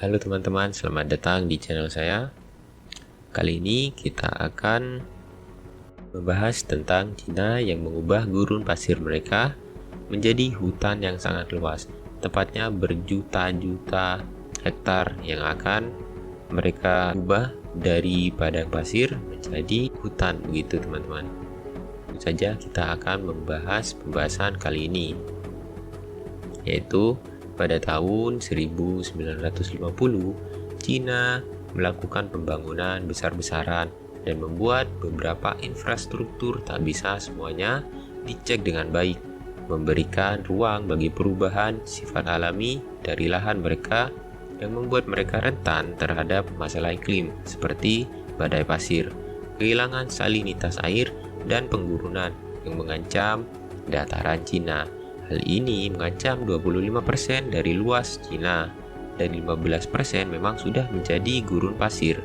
Halo teman-teman, selamat datang di channel saya. Kali ini kita akan membahas tentang Cina yang mengubah gurun pasir mereka menjadi hutan yang sangat luas, tepatnya berjuta-juta hektar yang akan mereka ubah dari padang pasir menjadi hutan, begitu teman-teman. Tentu saja kita akan membahas pembahasan kali ini, yaitu pada tahun 1950, Cina melakukan pembangunan besar-besaran dan membuat beberapa infrastruktur tak bisa semuanya dicek dengan baik, memberikan ruang bagi perubahan sifat alami dari lahan mereka yang membuat mereka rentan terhadap masalah iklim seperti badai pasir, kehilangan salinitas air, dan penggurunan yang mengancam dataran Cina. Hal ini mengancam 25% dari luas Cina, dan 15% memang sudah menjadi gurun pasir,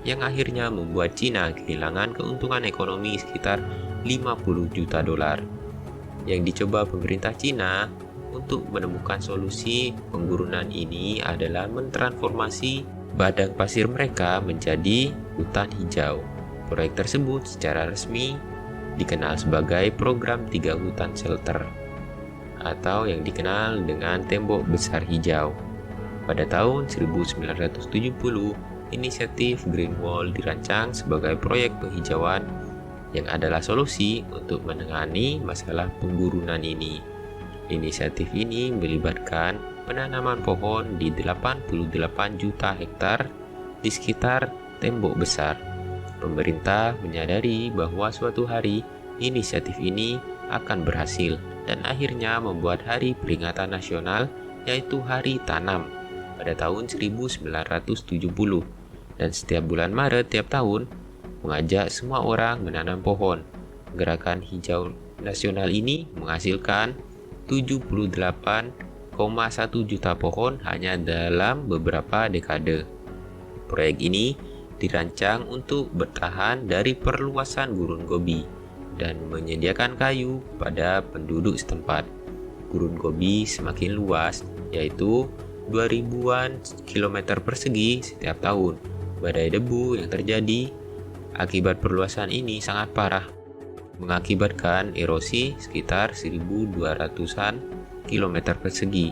yang akhirnya membuat Cina kehilangan keuntungan ekonomi sekitar 50 juta dolar. Yang dicoba pemerintah Cina untuk menemukan solusi penggurunan ini adalah mentransformasi padang pasir mereka menjadi hutan hijau. Proyek tersebut secara resmi dikenal sebagai Program 3 Hutan Shelter, atau yang dikenal dengan Tembok Besar Hijau. Pada tahun 1970, inisiatif Green Wall dirancang sebagai proyek penghijauan yang adalah solusi untuk menangani masalah penggurunan ini. Inisiatif ini melibatkan penanaman pohon di 88 juta hektar di sekitar tembok besar. Pemerintah menyadari bahwa suatu hari inisiatif ini akan berhasil dan akhirnya membuat hari peringatan nasional, yaitu Hari Tanam, pada tahun 1970, dan setiap bulan Maret tiap tahun mengajak semua orang menanam pohon. Gerakan hijau nasional ini menghasilkan 78,1 juta pohon hanya dalam beberapa dekade. Proyek ini dirancang untuk bertahan dari perluasan gurun Gobi dan menyediakan kayu pada penduduk setempat. Gurun Gobi semakin luas, yaitu 2000-an kilometer persegi setiap tahun. Badai debu yang terjadi akibat perluasan ini sangat parah, mengakibatkan erosi sekitar 1200-an kilometer persegi,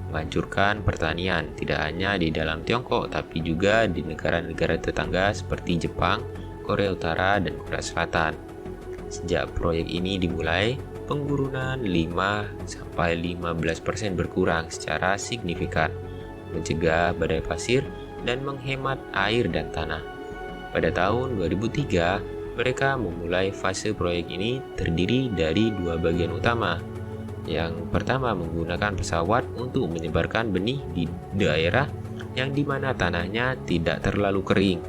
menghancurkan pertanian tidak hanya di dalam Tiongkok tapi juga di negara-negara tetangga seperti Jepang, Korea Utara, dan Korea Selatan. Sejak proyek ini dimulai, penggurunan 5-15% berkurang secara signifikan, mencegah badai pasir dan menghemat air dan tanah. Pada tahun 2003, mereka memulai fase proyek ini terdiri dari dua bagian utama. Yang pertama menggunakan pesawat untuk menyebarkan benih di daerah yang dimana tanahnya tidak terlalu kering.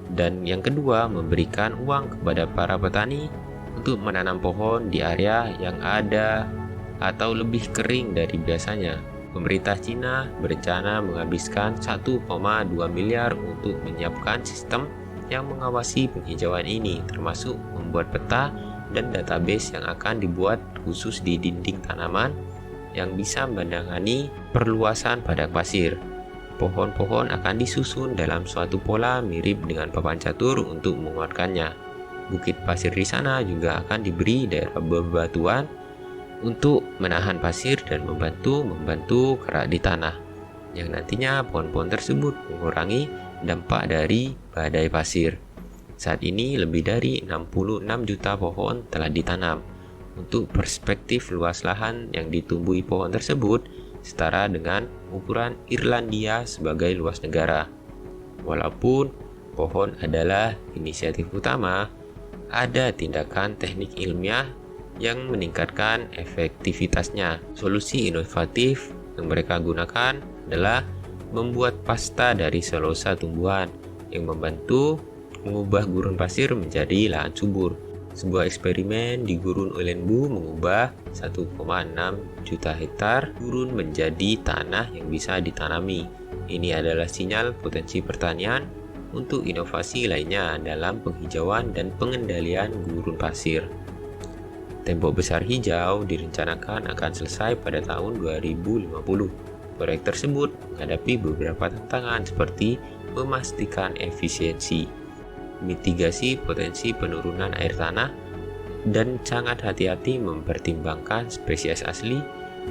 Dan yang kedua memberikan uang kepada para petani untuk menanam pohon di area yang ada atau lebih kering dari biasanya. Pemerintah Cina berencana menghabiskan 1,2 miliar untuk menyiapkan sistem yang mengawasi penghijauan ini, termasuk membuat peta dan database yang akan dibuat khusus di dinding tanaman yang bisa menangani perluasan padang pasir. Pohon-pohon akan disusun dalam suatu pola mirip dengan papan catur untuk menguatkannya. Bukit pasir di sana juga akan diberi daerah bebatuan untuk menahan pasir dan membantu kerak di tanah, yang nantinya pohon-pohon tersebut mengurangi dampak dari badai pasir. Saat ini lebih dari 66 juta pohon telah ditanam. Untuk perspektif luas lahan yang ditumbuhi pohon tersebut setara dengan ukuran Irlandia sebagai luas negara. Walaupun pohon adalah inisiatif utama, ada tindakan teknik ilmiah yang meningkatkan efektivitasnya. Solusi inovatif yang mereka gunakan adalah membuat pasta dari selosa tumbuhan yang membantu mengubah gurun pasir menjadi lahan subur. Sebuah eksperimen di gurun Uilambu mengubah 1,6 juta hektar gurun menjadi tanah yang bisa ditanami. Ini adalah sinyal potensi pertanian untuk inovasi lainnya dalam penghijauan dan pengendalian gurun pasir. Tembok besar hijau direncanakan akan selesai pada tahun 2050 Proyek tersebut menghadapi beberapa tantangan seperti memastikan efisiensi, mitigasi potensi penurunan air tanah, dan sangat hati-hati mempertimbangkan spesies asli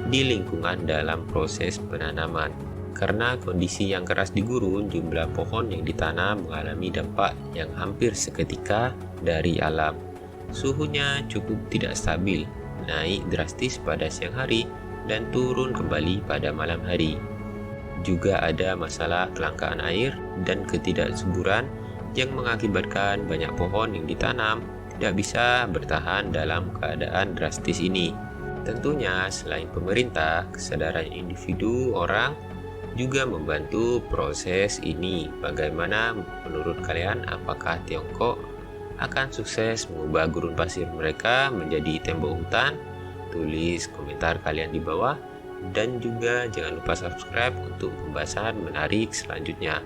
di lingkungan dalam proses penanaman. Karena kondisi yang keras di gurun, jumlah pohon yang ditanam mengalami dampak yang hampir seketika dari alam. Suhunya cukup tidak stabil, naik drastis pada siang hari dan turun kembali pada malam hari. Juga ada masalah kelangkaan air dan ketidaksuburan yang mengakibatkan banyak pohon yang ditanam tidak bisa bertahan dalam keadaan drastis ini. Tentunya selain pemerintah, kesadaran individu orang juga membantu proses ini. Bagaimana menurut kalian, apakah Tiongkok akan sukses mengubah gurun pasir mereka menjadi tembok hutan? Tulis komentar kalian di bawah, dan juga jangan lupa subscribe untuk pembahasan menarik selanjutnya.